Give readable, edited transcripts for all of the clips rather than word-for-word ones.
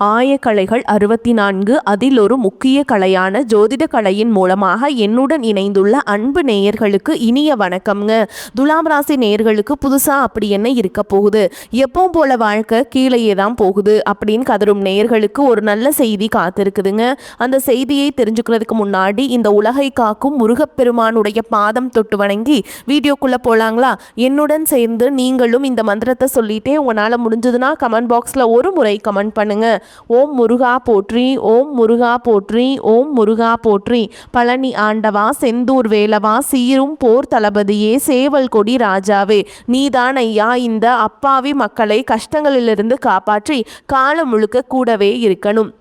ஆயக்கலைகள் 64 அதில் ஒரு முக்கிய கலையான ஜோதிட கலையின் மூலமாக என்னுடன் இணைந்துள்ள அன்பு நேயர்களுக்கு இனிய வணக்கம்ங்க. துலாம் ராசி நேயர்களுக்கு புதுசா அப்படி என்ன இருக்க போகுது, எப்பவும் போல வாழ்க்கை கீழேயே தான் போகுது அப்படின்னு கதரும் நேயர்களுக்கு ஒரு நல்ல செய்தி காத்திருக்குதுங்க. அந்த செய்தியை தெரிஞ்சுக்கிறதுக்கு முன்னாடி இந்த உலகை காக்கும் முருகப்பெருமானுடைய பாதம் தொட்டு வணங்கி வீடியோக்குள்ள போலாங்களா? என்னுடன் சேர்ந்து நீங்களும் இந்த மந்திரத்தை சொல்லிட்டே உங்களால் முடிஞ்சதுன்னா கமெண்ட் பாக்ஸில் ஒரு முறை கமெண்ட் பண்ணுங்க. ஓம் முருகா போற்றி, ஓம் முருகா போற்றி, ஓம் முருகா போற்றி. பழனி ஆண்டவா, செந்தூர் வேலவா, சீரும் போர் தளபதியே, சேவல் கொடி ராஜாவே, நீதான் ஐயா இந்த அப்பாவி மக்களை கஷ்டங்களிலிருந்து காப்பாற்றி காலம் முழுக்க கூடவே இருக்கணும்.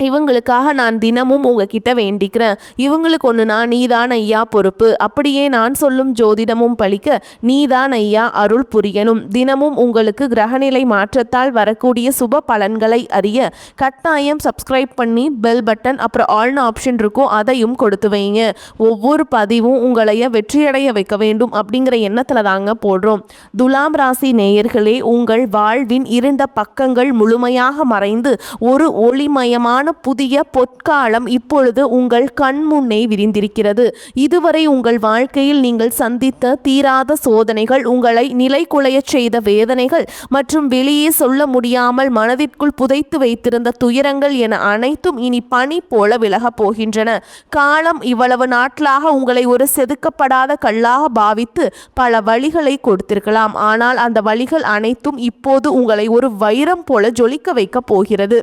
இவங்களுக்காக நான் தினமும் உங்ககிட்ட வேண்டிக்கிறேன். இவங்களுக்கு ஒன்றுனா நீதான் ஐயா பொறுப்பு. அப்படியே நான் சொல்லும் ஜோதிடமும் பழிக்க நீதான் ஐயா அருள் புரியணும். தினமும் உங்களுக்கு கிரகநிலை மாற்றத்தால் வரக்கூடிய சுப பலன்களை அறிய கட்டாயம் சப்ஸ்கிரைப் பண்ணி பெல் பட்டன் அப்புறம் ஆல்னு ஆப்ஷன் இருக்கும், அதையும் கொடுத்து வைங்க. ஒவ்வொரு பதிவும் உங்களைய வெற்றியடைய வைக்க வேண்டும் அப்படிங்கிற எண்ணத்தில் தாங்க போடுறோம். துலாம் ராசி நேயர்களே, உங்கள் வாழ்வின் இருண்ட பக்கங்கள் முழுமையாக மறைந்து ஒரு ஒளிமயமான புதிய பொற்காலம் இப்பொழுது உங்கள் கண் முன்னே விரிந்திருக்கிறது. இதுவரை உங்கள் வாழ்க்கையில் நீங்கள் சந்தித்த தீராத சோதனைகள், உங்களை நிலைகுலைய செய்த வேதனைகள் மற்றும் வெளியே சொல்ல முடியாமல் மனதிற்குள் புதைத்து வைத்திருந்த துயரங்கள் என அனைத்தும் இனி பனி போல விலகப் போகின்றன. காலம் இவ்வளவு நாட்களாக உங்களை ஒரு செதுக்கப்படாத கல்லாக பாவித்து பல வழிகளை கொடுத்திருக்கலாம். ஆனால் அந்த வழிகள் அனைத்தும் இப்போது உங்களை ஒரு வைரம் போல ஜொலிக்க வைக்க போகிறது.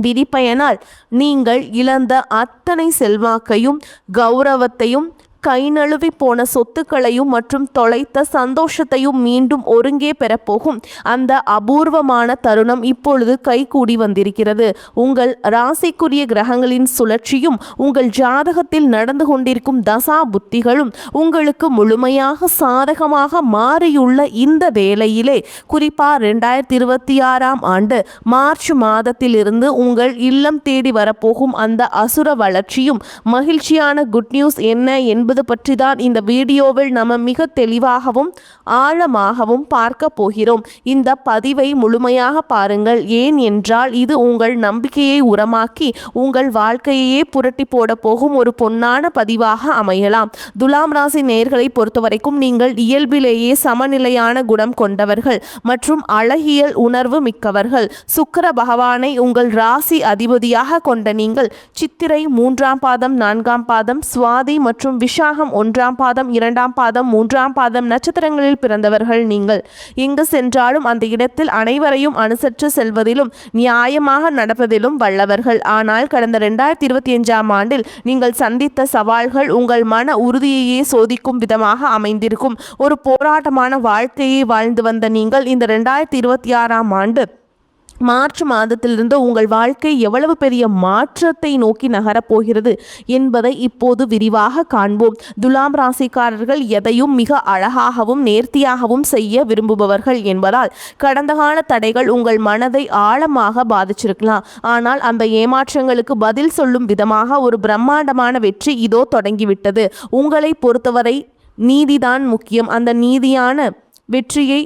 விதிப்பயனால் நீங்கள் இழந்த அத்தனை செல்வாக்கையும் கௌரவத்தையும் கை நழுவி போன சொத்துக்களையும் மற்றும் தொலைத்த சந்தோஷத்தையும் மீண்டும் ஒருங்கே பெறப்போகும் அந்த அபூர்வமான தருணம் இப்பொழுது கைகூடி வந்திருக்கிறது. உங்கள் ராசிக்குரிய கிரகங்களின் சுழற்சியும் உங்கள் ஜாதகத்தில் நடந்து கொண்டிருக்கும் தசா புத்திகளும் உங்களுக்கு முழுமையாக சாதகமாக மாறியுள்ள இந்த வேளையிலே, குறிப்பாக 2026ஆம் ஆண்டு மார்ச் மாதத்திலிருந்து உங்கள் இல்லம் தேடி வரப்போகும் அந்த அசுர வளர்ச்சியும் மகிழ்ச்சியான குட் நியூஸ் என்ன என்பது பற்றி தான் இந்த வீடியோவில் நம்ம மிக தெளிவாகவும் ஆழமாகவும் பார்க்க போகிறோம். இந்த பதிவை முழுமையாக பாருங்கள். ஏன் என்றால் இது உங்கள் நம்பிக்கையை உரமாக்கி உங்கள் வாழ்க்கையே புரட்டி போட போகும் ஒரு பொன்னான பதிவாக அமையலாம். துலாம் ராசி நேயர்களை பொறுத்தவரைக்கும் நீங்கள் இயல்பிலேயே சமநிலையான குணம் கொண்டவர்கள் மற்றும் அழகியல் உணர்வு மிக்கவர்கள். சுக்கிர பகவானை உங்கள் ராசி அதிபதியாக கொண்ட நீங்கள் சித்திரை 3ஆம் பாதம் 4ஆம் பாதம், சுவாதி மற்றும் விஷாகம் 1ஆம் பாதம் 2ஆம் பாதம் 3ஆம் பாதம் நட்சத்திரங்களில் பிறந்தவர்கள். நீங்கள் எங்கு சென்றாலும் அந்த இடத்தில் அனைவரையும் அனுசரித்து செல்வதிலும் நியாயமாக நடப்பதிலும் வல்லவர்கள். ஆனால் கடந்த 2025ஆம் ஆண்டில் நீங்கள் சந்தித்த சவால்கள் உங்கள் மன உறுதியையே சோதிக்கும் விதமாக அமைந்திருக்கும். ஒரு போராட்டமான வாழ்க்கையை வாழ்ந்து வந்த நீங்கள் இந்த 2026ஆம் ஆண்டு மார்ச் மாதத்திலிருந்து உங்கள் வாழ்க்கை எவ்வளவு பெரிய மாற்றத்தை நோக்கி நகரப்போகிறது என்பதை இப்போது விரிவாக காண்போம். துலாம் ராசிக்காரர்கள் எதையும் மிக அழகாகவும் நேர்த்தியாகவும் செய்ய விரும்புபவர்கள் என்பதால் கடந்த கால தடைகள் உங்கள் மனதை ஆழமாக பாதிச்சிருக்கலாம். ஆனால் அந்த ஏமாற்றங்களுக்கு பதில் சொல்லும் விதமாக ஒரு பிரம்மாண்டமான வெற்றி இதோ தொடங்கிவிட்டது. உங்களை பொறுத்தவரை நீதிதான் முக்கியம். அந்த நீதியான வெற்றியை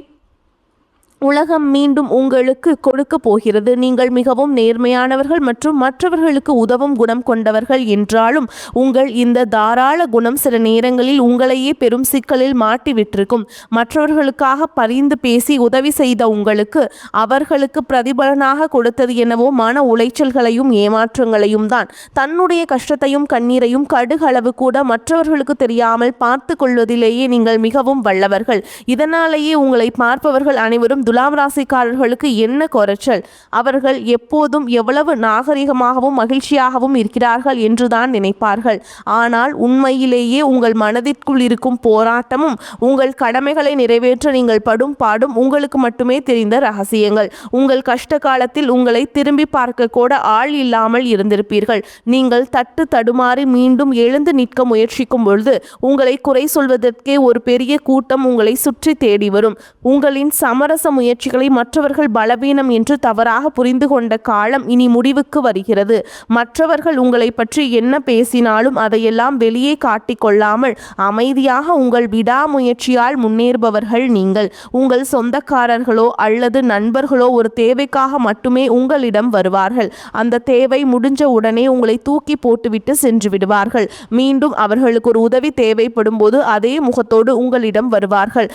உலகம் மீண்டும் உங்களுக்கு கொடுக்க போகிறது. நீங்கள் மிகவும் நேர்மையானவர்கள் மற்றும் மற்றவர்களுக்கு உதவும் குணம் கொண்டவர்கள் என்றாலும் உங்கள் இந்த தாராள குணம் சில நேரங்களில் உங்களையே பெரும் சிக்கலில் மாட்டிவிட்டிருக்கும். மற்றவர்களுக்காக பரிந்து பேசி உதவி செய்த உங்களுக்கு அவர்களுக்கு பிரதிபலனாக கொடுத்தது என்னவோ மன உளைச்சல்களையும் ஏமாற்றங்களையும் தான். தன்னுடைய கஷ்டத்தையும் கண்ணீரையும் கடுகளவு கூட மற்றவர்களுக்கு தெரியாமல் பார்த்து கொள்வதிலேயே நீங்கள் மிகவும் வல்லவர்கள். இதனாலேயே உங்களை பார்ப்பவர்கள் அனைவரும் துலாம் ராசிக்காரர்களுக்கு என்ன குறைச்சல், அவர்கள் எப்போதும் எவ்வளவு நாகரிகமாகவும் மகிழ்ச்சியாகவும் இருக்கிறார்கள் என்றுதான் நினைப்பார்கள். ஆனால் உண்மையிலேயே உங்கள் மனதிற்குள் இருக்கும் போராட்டமும் உங்கள் கடமைகளை நிறைவேற்ற நீங்கள் படும் பாடும் உங்களுக்கு மட்டுமே தெரிந்த ரகசியங்கள். உங்கள் கஷ்ட காலத்தில் உங்களை திரும்பி பார்க்க கூட ஆள் இல்லாமல் இருந்திருப்பீர்கள். நீங்கள் தட்டு தடுமாறி மீண்டும் எழுந்து நிற்க முயற்சிக்கும் பொழுது உங்களை குறை சொல்வதற்கே ஒரு பெரிய கூட்டம் உங்களை சுற்றி தேடி வரும். உங்களின் சமரச முயற்சிகளை மற்றவர்கள் பலவீனம் என்று தவறாக புரிந்து கொண்ட காலம் இனி முடிவுக்கு வருகிறது. மற்றவர்கள் உங்களை பற்றி என்ன பேசினாலும் அதையெல்லாம் வெளியே காட்டிக்கொள்ளாமல் அமைதியாக உங்கள் விடாமுயற்சியால் முன்னேறுபவர்கள் நீங்கள். உங்கள் சொந்தக்காரர்களோ அல்லது நண்பர்களோ ஒரு தேவைக்காக மட்டுமே உங்களிடம் வருவார்கள். அந்த தேவை முடிஞ்ச உடனே உங்களை தூக்கி போட்டுவிட்டு சென்று விடுவார்கள். மீண்டும் அவர்களுக்கு ஒரு உதவி தேவைப்படும் போது அதே முகத்தோடு உங்களிடம் வருவார்கள்.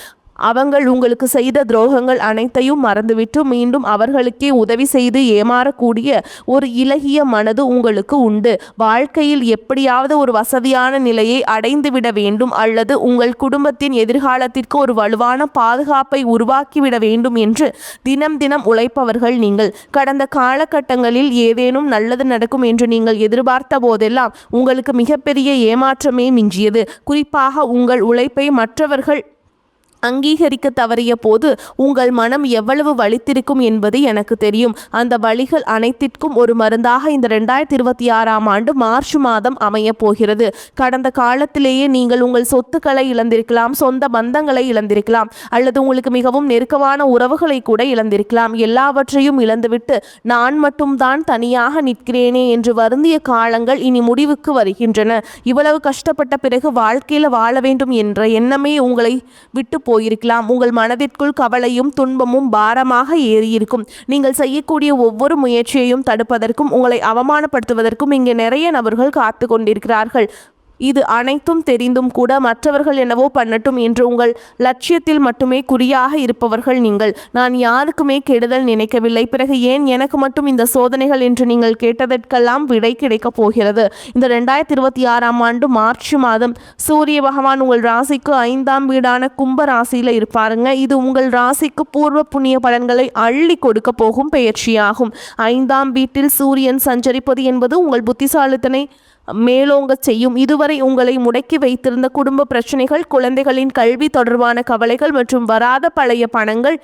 அவங்கள் உங்களுக்கு செய்த துரோகங்கள் அனைத்தையும் மறந்துவிட்டு மீண்டும் அவர்களுக்கே உதவி செய்து ஏமாறக்கூடிய ஒரு இலகிய மனது உங்களுக்கு உண்டு. வாழ்க்கையில் எப்படியாவது ஒரு வசதியான நிலையை அடைந்துவிட வேண்டும் அல்லது உங்கள் குடும்பத்தின் எதிர்காலத்திற்கு ஒரு வலுவான பாதுகாப்பை உருவாக்கிவிட வேண்டும் என்று தினம் தினம் உழைப்பவர்கள் நீங்கள். கடந்த காலகட்டங்களில் ஏதேனும் நல்லது நடக்கும் என்று நீங்கள் எதிர்பார்த்த போதெல்லாம் உங்களுக்கு மிகப்பெரிய ஏமாற்றமே மிஞ்சியது. குறிப்பாக உங்கள் உழைப்பை மற்றவர்கள் அங்கீகரிக்க தவறிய போது உங்கள் மனம் எவ்வளவு வலித்திருக்கும் என்பது எனக்கு தெரியும். அந்த வலிகள் அனைத்திற்கும் ஒரு மருந்தாக இந்த 2026ஆம் ஆண்டு மார்ச் மாதம் அமைய போகிறது. கடந்த காலத்திலேயே நீங்கள் உங்கள் சொத்துக்களை இழந்திருக்கலாம், சொந்த பந்தங்களை இழந்திருக்கலாம், அல்லது உங்களுக்கு மிகவும் நெருக்கமான உறவுகளை கூட இழந்திருக்கலாம். எல்லாவற்றையும் இழந்துவிட்டு நான் மட்டும்தான் தனியாக நிற்கிறேனே என்று வருந்திய காலங்கள் இனி முடிவுக்கு வருகின்றன. இவ்வளவு கஷ்டப்பட்ட பிறகு வாழ்க்கையில் வாழ வேண்டும் என்ற எண்ணமே உங்களை விட்டு போயிருக்கலாம். உங்கள் மனதிற்குள் கவலையும் துன்பமும் பாரமாக ஏறியிருக்கும். நீங்கள் செய்யக்கூடிய ஒவ்வொரு முயற்சியையும் தடுப்பதற்கும் உங்களை அவமானப்படுத்துவதற்கும் இங்கே நிறைய நபர்கள் காத்து கொண்டிருக்கிறார்கள். இது அனைத்தும் தெரிந்தும் கூட மற்றவர்கள் என்னவோ பண்ணட்டும் என்று உங்கள் லட்சியத்தில் மட்டுமே குறியாக இருப்பவர்கள் நீங்கள். நான் யாருக்குமே கெடுதல் நினைக்கவில்லை, பிறகு ஏன் எனக்கு மட்டும் இந்த சோதனைகள் என்று நீங்கள் கேட்டதற்கெல்லாம் விடை கிடைக்கப் போகிறது. இந்த 2026ஆம் ஆண்டு மார்ச் மாதம் சூரிய பகவான் உங்கள் ராசிக்கு 5ஆம் வீடான கும்ப ராசியில் இருப்பாருங்க. இது உங்கள் ராசிக்கு பூர்வ புண்ணிய பலன்களை அள்ளி கொடுக்க போகும் பெயர்ச்சியாகும். 5ஆம் வீட்டில் சூரியன் சஞ்சரிப்பது என்பது உங்கள் புத்திசாலித்தனை மேலோங்க செய்யும். இதுவரை உங்களை முடக்கி வைத்திருந்த குடும்ப பிரச்சனைகள், குழந்தைகளின் கல்வி தொடர்பான கவலைகள் மற்றும் வராத பழைய பணங்கள்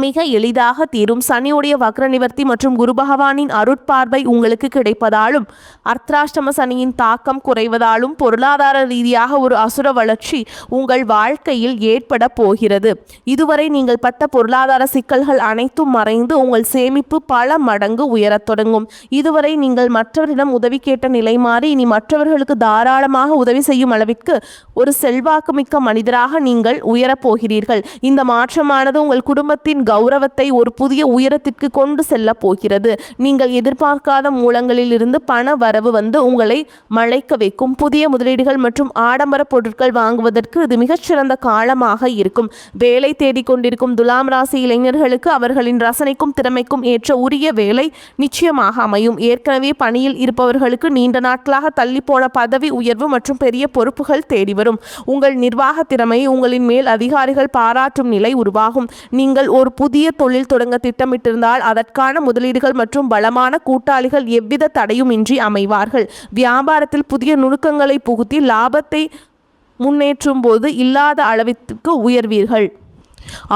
மிக எளிதாக தீரும். சனியுடைய வக்ர நிவர்த்தி மற்றும் குரு பகவானின் அருட்பார்வை உங்களுக்கு கிடைப்பதாலும் அர்த்தாஷ்டம சனியின் தாக்கம் குறைவதாலும் பொருளாதார ரீதியாக ஒரு அசுர வளர்ச்சி உங்கள் வாழ்க்கையில் ஏற்பட போகிறது. இதுவரை நீங்கள் பட்ட பொருளாதார சிக்கல்கள் அனைத்தும் மறைந்து உங்கள் சேமிப்பு பல மடங்கு உயரத் தொடங்கும். இதுவரை நீங்கள் மற்றவரிடம் உதவி கேட்ட நிலை மாறி இனி மற்றவர்களுக்கு தாராளமாக உதவி செய்யும் அளவிற்கு ஒரு செல்வாக்குமிக்க மனிதராக நீங்கள் உயரப்போகிறீர்கள். இந்த மாற்றமானது உங்கள் குடும்பத்தின் கௌரவத்தை ஒரு புதிய உயரத்திற்கு கொண்டு செல்ல போகிறது. நீங்கள் எதிர்பார்க்காத மூலங்களில் இருந்து பண வரவு வந்து உங்களை மழைக்க வைக்கும். புதிய முதலீடுகள் மற்றும் ஆடம்பர பொருட்கள் வாங்குவதற்கு இது மிகச்சிறந்த காலமாக இருக்கும். வேலை தேடிக்கொண்டிருக்கும் துலாம் ராசி இளைஞர்களுக்கு அவர்களின் ரசனைக்கும் திறமைக்கும் ஏற்ற உரிய வேலை நிச்சயமாக அமையும். ஏற்கனவே பணியில் இருப்பவர்களுக்கு நீண்ட நாட்களாக தள்ளி போன பதவி உயர்வு மற்றும் பெரிய பொறுப்புகள் தேடி வரும். உங்கள் நிர்வாக திறமை உங்களின் மேல் அதிகாரிகள் பாராட்டும் நிலை உருவாகும். நீங்கள் ஒரு புதிய தொழில் தொடங்க திட்டமிட்டிருந்தால் அதற்கான முதலீடுகள் மற்றும் பலமான கூட்டாளிகள் எவ்வித தடையுமின்றி அமைவார்கள். வியாபாரத்தில் புதிய நுணுக்கங்களை புகுத்தி லாபத்தை முன்னேற்றும் போது இல்லாத அளவிற்கு உயர்வீர்கள்.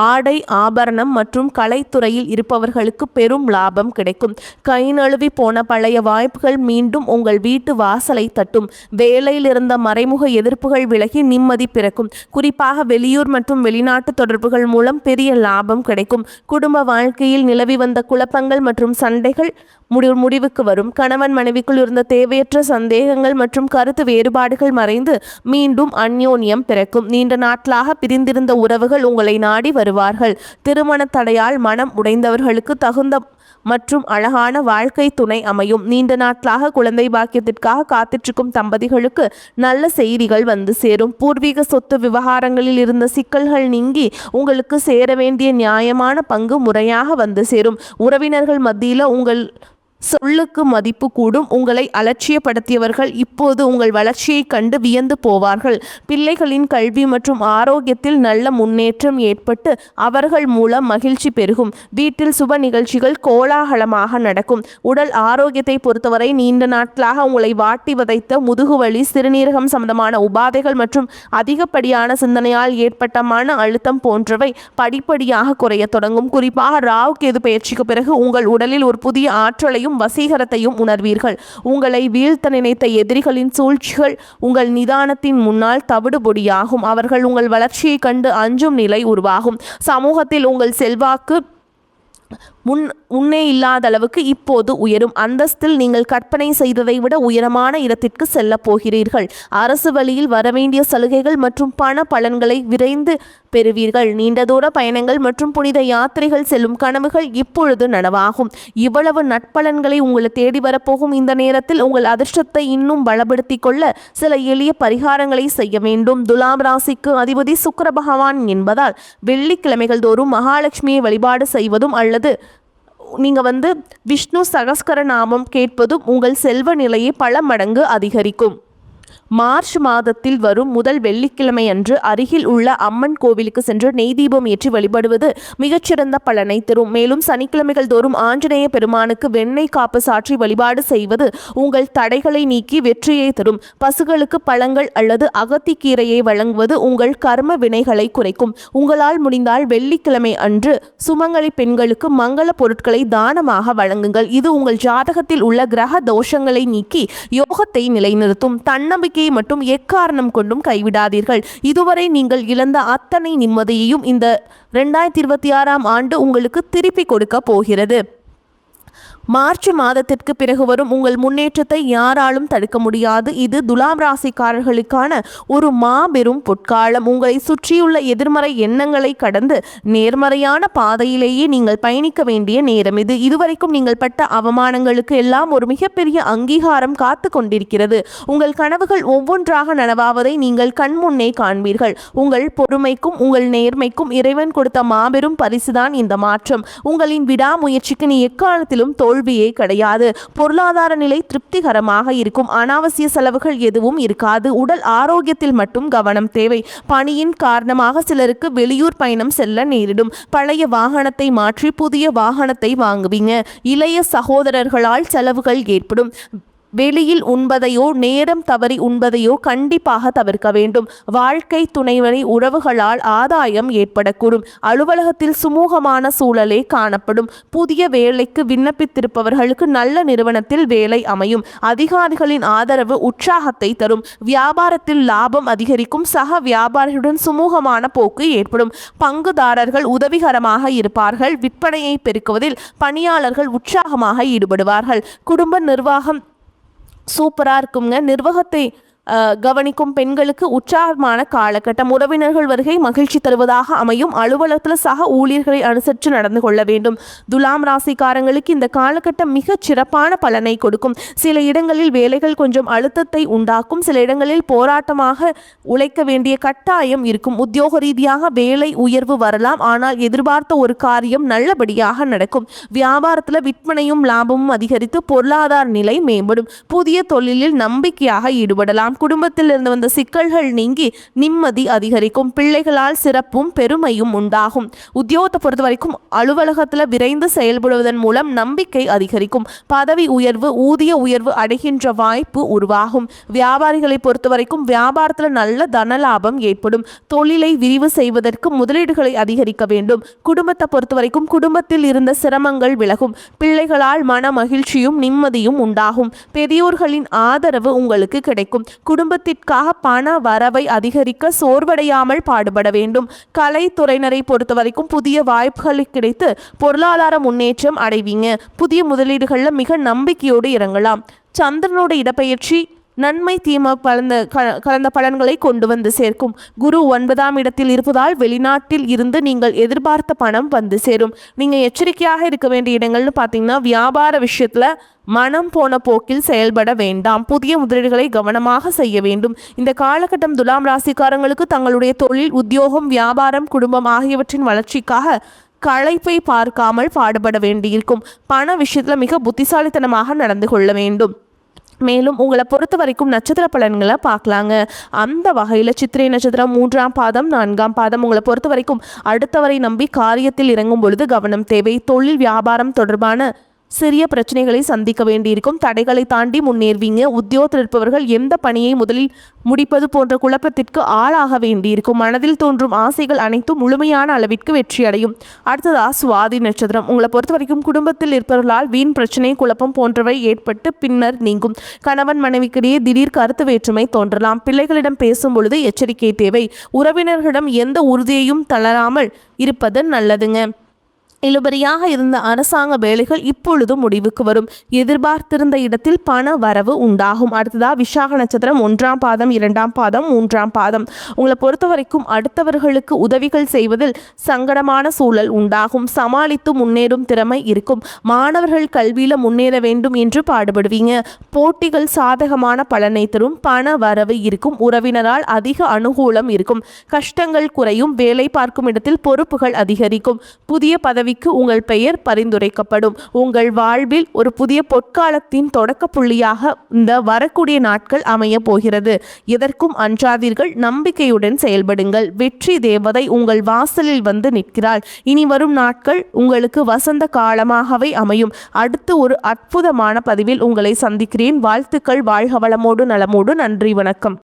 ஆடை ஆபரணம் மற்றும் கலைத்துறையில் இருப்பவர்களுக்கு பெரும் லாபம் கிடைக்கும். கை நழுவி போன பழைய வாய்ப்புகள் மீண்டும் உங்கள் வீட்டு வாசலை தட்டும். வேலையில் இருந்த மறைமுக எதிர்ப்புகள் விலகி நிம்மதி பிறக்கும். குறிப்பாக வெளியூர் மற்றும் வெளிநாட்டு தொடர்புகள் மூலம் பெரிய லாபம் கிடைக்கும். குடும்ப வாழ்க்கையில் நிலவி வந்த குழப்பங்கள் மற்றும் சண்டைகள் முடிவுக்கு வரும். கணவன் மனைவிக்குள் இருந்த தேவையற்ற சந்தேகங்கள் மற்றும் கருத்து வேறுபாடுகள் மறைந்து மீண்டும் அந்யோன்யம் பிறக்கும். நீண்ட நாட்களாக பிரிந்திருந்த உறவுகள் உங்களை நாடி வருவார்கள். திருமண தடையால் மனம் உடைந்தவர்களுக்கு தகுந்த மற்றும் அழகான வாழ்க்கை துணை அமையும். நீண்ட நாட்களாக குழந்தை பாக்கியத்திற்காக காத்திருக்கும் தம்பதிகளுக்கு நல்ல செய்திகள் வந்து சேரும். பூர்வீக சொத்து விவகாரங்களில் இருந்த சிக்கல்கள் நீங்கி உங்களுக்கு சேர வேண்டிய நியாயமான பங்கு முறையாக வந்து சேரும். உறவினர்கள் மத்தியில் உங்கள் சொல்லுக்கு மதிப்பு கூடும். உங்களை அலட்சியப்படுத்தியவர்கள் இப்போது உங்கள் வளர்ச்சியை கண்டு வியந்து போவார்கள். பிள்ளைகளின் கல்வி மற்றும் ஆரோக்கியத்தில் நல்ல முன்னேற்றம் ஏற்பட்டு அவர்கள் மூலம் மகிழ்ச்சி பெருகும். வீட்டில் சுப நிகழ்ச்சிகள் கோலாகலமாக நடக்கும். உடல் ஆரோக்கியத்தை பொறுத்தவரை நீண்ட நாட்களாக உங்களை வாட்டி வதைத்த முதுகுவலி, சிறுநீரகம் சம்பந்தமான உபாதைகள் மற்றும் அதிகப்படியான சிந்தனையால் ஏற்பட்ட மன அழுத்தம் போன்றவை படிப்படியாக குறைய தொடங்கும். குறிப்பாக ராகு கேது பயிற்சிக்கு பிறகு உங்கள் உடலில் ஒரு புதிய ஆற்றலையும் ஆற்றலையும் வசீகரத்தையும் உணர்வீர்கள். உங்களை வீழ்த்த நினைத்த எதிரிகளின் சூழ்ச்சிகள் உங்கள் நிதானத்தின் முன்னால் தவிடுபொடியாகும். அவர்கள் உங்கள் வளர்ச்சியை கண்டு அஞ்சும் நிலை உருவாகும். சமூகத்தில் உங்கள் செல்வாக்கு முன்னே இல்லாத அளவுக்கு இப்போது உயரும். அந்தஸ்தில் நீங்கள் கற்பனை செய்ததை விட உயரமான இடத்திற்கு செல்ல போகிறீர்கள். அரசு வழியில் வரவேண்டிய சலுகைகள் மற்றும் பண பலன்களை விரைந்து பெறுவீர்கள். நீண்ட தூர பயணங்கள் மற்றும் புனித யாத்திரைகள் செல்லும் கனவுகள் இப்பொழுது நனவாகும். இவ்வளவு நட்பலன்களை உங்களை தேடி வரப்போகும் இந்த நேரத்தில் உங்கள் அதிர்ஷ்டத்தை இன்னும் பலப்படுத்திக் கொள்ள சில எளிய பரிகாரங்களை செய்ய வேண்டும். துலாம் ராசிக்கு அதிபதி சுக்கிர பகவான் என்பதால் வெள்ளிக்கிழமைகள் தோறும் மகாலட்சுமியை வழிபாடு செய்வதும் அல்லது நீங்கள் விஷ்ணு சகஸ்கர நாமம் கேட்பதும் உங்கள் செல்வ நிலையை பல மடங்கு அதிகரிக்கும். மார்ச் மாதத்தில் வரும் முதல் வெள்ளிக்கிழமை அன்று அருகில் உள்ள அம்மன் கோவிலுக்கு சென்று நெய் தீபம் ஏற்றி வழிபடுவது மிகச்சிறந்த பலனை தரும். மேலும் சனிக்கிழமைகள் தோறும் ஆஞ்சநேய பெருமானுக்கு வெண்ணெய் காப்பு சாற்றி வழிபாடு செய்வது உங்கள் தடைகளை நீக்கி வெற்றியை தரும். பசுகளுக்கு பழங்கள் அல்லது அகத்திக்கீரையை வழங்குவது உங்கள் கர்ம வினைகளை குறைக்கும். உங்களால் முடிந்தால் வெள்ளிக்கிழமை அன்று சுமங்கலி பெண்களுக்கு மங்கள பொருட்களை தானமாக வழங்குங்கள். இது உங்கள் ஜாதகத்தில் உள்ள கிரக தோஷங்களை நீக்கி யோகத்தை நிலைநிறுத்தும். தன்னம்பிக்கை மட்டும் எக்காரணம் கொண்டும் கைவிடாதீர்கள். இதுவரை நீங்கள் இழந்த அத்தனை நிம்மதியையும் இந்த 2026ஆம் ஆண்டு உங்களுக்கு திருப்பி கொடுக்க போகிறது. மார்ச் மாதத்திற்கு பிறகு வரும் உங்கள் முன்னேற்றத்தை யாராலும் தடுக்க முடியாது. இது துலாம் ராசிக்காரர்களுக்கான ஒரு மாபெரும் பொற்காலம். உங்களை சுற்றியுள்ள எதிர்மறை எண்ணங்களை கடந்து நேர்மறையான பாதையிலேயே நீங்கள் பயணிக்க வேண்டிய நேரம் இது. இதுவரைக்கும் நீங்கள் பட்ட அவமானங்களுக்கு எல்லாம் ஒரு மிகப்பெரிய அங்கீகாரம் காத்து கொண்டிருக்கிறது. உங்கள் கனவுகள் ஒவ்வொன்றாக நனவாவதை நீங்கள் கண்முன்னே காண்பீர்கள். உங்கள் பொறுமைக்கும் உங்கள் நேர்மைக்கும் இறைவன் கொடுத்த மாபெரும் பரிசுதான் இந்த மாற்றம். உங்களின் விடாமுயற்சிக்கு நீ எக்காலத்திலும் தோல்வியே கிடையாது. பொருளாதார நிலை திருப்திகரமாக இருக்கும். அனாவசிய செலவுகள் எதுவும் இருக்காது. உடல் ஆரோக்கியத்தில் மட்டும் கவனம் தேவை. பணியின் காரணமாக சிலருக்கு வெளியூர் பயணம் செல்ல நேரிடும். பழைய வாகனத்தை மாற்றி புதிய வாகனத்தை வாங்குவீங்க. இளைய சகோதரர்களால் செலவுகள் ஏற்படும். வெளியில் உண்பதையோ நேரம் தவறி உண்பதையோ கண்டிப்பாக தவிர்க்க வேண்டும். வாழ்க்கை துணைவரை உறவுகளால் ஆதாயம் ஏற்படக்கூடும். அலுவலகத்தில் சுமூகமான சூழலே காணப்படும். புதிய வேலைக்கு விண்ணப்பித்திருப்பவர்களுக்கு நல்ல நிறுவனத்தில் வேலை அமையும். அதிகாரிகளின் ஆதரவு உற்சாகத்தை தரும். வியாபாரத்தில் லாபம் அதிகரிக்கும். சக வியாபாரிகளுடன் சுமூகமான போக்கு ஏற்படும். பங்குதாரர்கள் உதவிகரமாக இருப்பார்கள். விற்பனையை பெருக்குவதில் பணியாளர்கள் உற்சாகமாக ஈடுபடுவார்கள். குடும்ப நிர்வாகம் சூப்பராக இருக்குங்க. நிர்வாகத்தை கவனிக்கும் பெண்களுக்கு உற்சாகமான காலகட்டம். உறவினர்கள் வருகை மகிழ்ச்சி தருவதாக அமையும். அலுவலகத்தில் சக ஊழியர்களை அனுசரித்து நடந்து கொள்ள வேண்டும். துலாம் ராசிக்காரங்களுக்கு இந்த காலகட்டம் மிகச் சிறப்பான பலனை கொடுக்கும். சில இடங்களில் வேலைகள் கொஞ்சம் அழுத்தத்தை உண்டாக்கும். சில இடங்களில் போராட்டமாக உழைக்க வேண்டிய கட்டாயம் இருக்கும். உத்தியோக ரீதியாக வேலை உயர்வு வரலாம். ஆனால் எதிர்பார்த்த ஒரு காரியம் நல்லபடியாக நடக்கும். வியாபாரத்தில் விற்பனையும் லாபமும் அதிகரித்து பொருளாதார நிலை மேம்படும். புதிய தொழிலில் நம்பிக்கையாக ஈடுபடலாம். குடும்பத்தில் இருந்து வந்த சிக்கல்கள் நீங்கி நிம்மதி அதிகரிக்கும். பிள்ளைகளால் சிறப்பும் பெருமையும் உண்டாகும். உத்தியோகத்தை பொறுத்த வரைக்கும் அலுவலகத்தில் விரைந்து செயல்படுவதன் மூலம் நம்பிக்கை அதிகரிக்கும். பதவி உயர்வு ஊதிய உயர்வு அடைகின்ற வாய்ப்பு உருவாகும். வியாபாரிகளை பொறுத்த வரைக்கும் வியாபாரத்தில் நல்ல தனலாபம் ஏற்படும். தொழிலை விரிவு செய்வதற்கு முதலீடுகளை அதிகரிக்க வேண்டும். குடும்பத்தை பொறுத்த வரைக்கும் குடும்பத்தில் இருந்த சிரமங்கள் விலகும். பிள்ளைகளால் மன மகிழ்ச்சியும் நிம்மதியும் உண்டாகும். பெரியோர்களின் ஆதரவு உங்களுக்கு கிடைக்கும். குடும்பத்திற்காக பண வரவை அதிகரிக்க சோர்வடையாமல் பாடுபட வேண்டும். கலைத்துறையினரை பொறுத்த வரைக்கும் புதிய வாய்ப்புகள் கிடைத்து பொருளாதார முன்னேற்றம் அடைவீங்க. புதிய முதலீடுகளில் மிக நம்பிக்கையோடு இறங்கலாம். சந்திரனோட இடப்பெயர்ச்சி நன்மை தீமை கலந்த பலன்களை கொண்டு வந்து சேர்க்கும். குரு 9ஆம் இடத்தில் இருப்பதால் வெளிநாட்டில் இருந்து நீங்கள் எதிர்பார்த்த பணம் வந்து சேரும். நீங்கள் எச்சரிக்கையாக இருக்க வேண்டிய இடங்கள்னு பார்த்தீங்கன்னா வியாபார விஷயத்தில் மனம் போன போக்கில் செயல்பட வேண்டாம். புதிய முதலீடுகளை கவனமாக செய்ய வேண்டும். இந்த காலகட்டம் துலாம் ராசிக்காரங்களுக்கு தங்களுடைய தொழில் உத்தியோகம் வியாபாரம் குடும்பம் ஆகியவற்றின் வளர்ச்சிக்காக களைப்பை பார்க்காமல் பாடுபட வேண்டியிருக்கும். பண விஷயத்தில் மிக புத்திசாலித்தனமாக நடந்து கொள்ள வேண்டும். மேலும் உங்களை பொறுத்த வரைக்கும் நட்சத்திர பலன்களை பார்க்கலாங்க. அந்த வகையில் சித்திரை நட்சத்திரம் 3ஆம் பாதம் 4ஆம் பாதம் உங்களை பொறுத்த வரைக்கும் அடுத்தவரை நம்பி காரியத்தில் இறங்கும் பொழுது கவனம் தேவை. தொழில் வியாபாரம் தொடர்பான சிறிய பிரச்சனைகளை சந்திக்க வேண்டியிருக்கும். தடைகளை தாண்டி முன்னேறுவீங்க. உத்தியோகத்தில் இருப்பவர்கள் எந்த பணியை முதலில் முடிப்பது போன்ற குழப்பத்திற்கு ஆளாக வேண்டியிருக்கும். மனதில் தோன்றும் ஆசைகள் அனைத்தும் முழுமையான அளவிற்கு வெற்றியடையும். அடுத்ததா சுவாதி நட்சத்திரம். உங்களை பொறுத்த வரைக்கும் குடும்பத்தில் இருப்பவர்களால் வீண் பிரச்சனை, குழப்பம் போன்றவை ஏற்பட்டு பின்னர் நீங்கும். கணவன் மனைவிக்கிடையே திடீர் கருத்து வேற்றுமை தோன்றலாம். பிள்ளைகளிடம் பேசும் பொழுது எச்சரிக்கை தேவை. உறவினர்களிடம் எந்த உறுதியையும் தளராமல் இருப்பது நல்லதுங்க. இழுபறியாக இருந்த அரசாங்க வேலைகள் இப்பொழுது முடிவுக்கு வரும். எதிர்பார்த்திருந்த இடத்தில் பண வரவு உண்டாகும். அடுத்ததா விசாக நட்சத்திரம். 1ஆம் பாதம், 2ஆம் பாதம், 3ஆம் பாதம். உங்களை பொறுத்த வரைக்கும் அடுத்தவர்களுக்கு உதவிகள் செய்வதில் சங்கடமான சூழல் உண்டாகும். சமாளித்து முன்னேறும் திறமை இருக்கும். மாணவர்கள் கல்வியில முன்னேற வேண்டும் என்று பாடுபடுவீங்க. போட்டிகள் சாதகமான பலனை தரும். பண வரவு இருக்கும். உறவினரால் அதிக அனுகூலம் இருக்கும். கஷ்டங்கள் குறையும். வேலை பார்க்கும் இடத்தில் பொறுப்புகள் அதிகரிக்கும். புதிய பதவி உங்கள் பெயர் பரிந்துரைக்கப்படும். உங்கள் வாழ்வில் ஒரு புதிய பொற்காலத்தின் தொடக்க புள்ளியாக இந்த வரக்கூடிய நாட்கள் அமைய போகிறது. எதற்கும் அஞ்சாதீர்கள். நம்பிக்கையுடன் செயல்படுங்கள். வெற்றி தேவதை உங்கள் வாசலில் வந்து நிற்கிறாள். இனி வரும் நாட்கள் உங்களுக்கு வசந்த காலமாகவே அமையும். அடுத்து ஒரு அற்புதமான பதிவில் உங்களை சந்திக்கிறேன். வாழ்த்துக்கள். வாழ்க வளமோடு நலமோடு. நன்றி, வணக்கம்.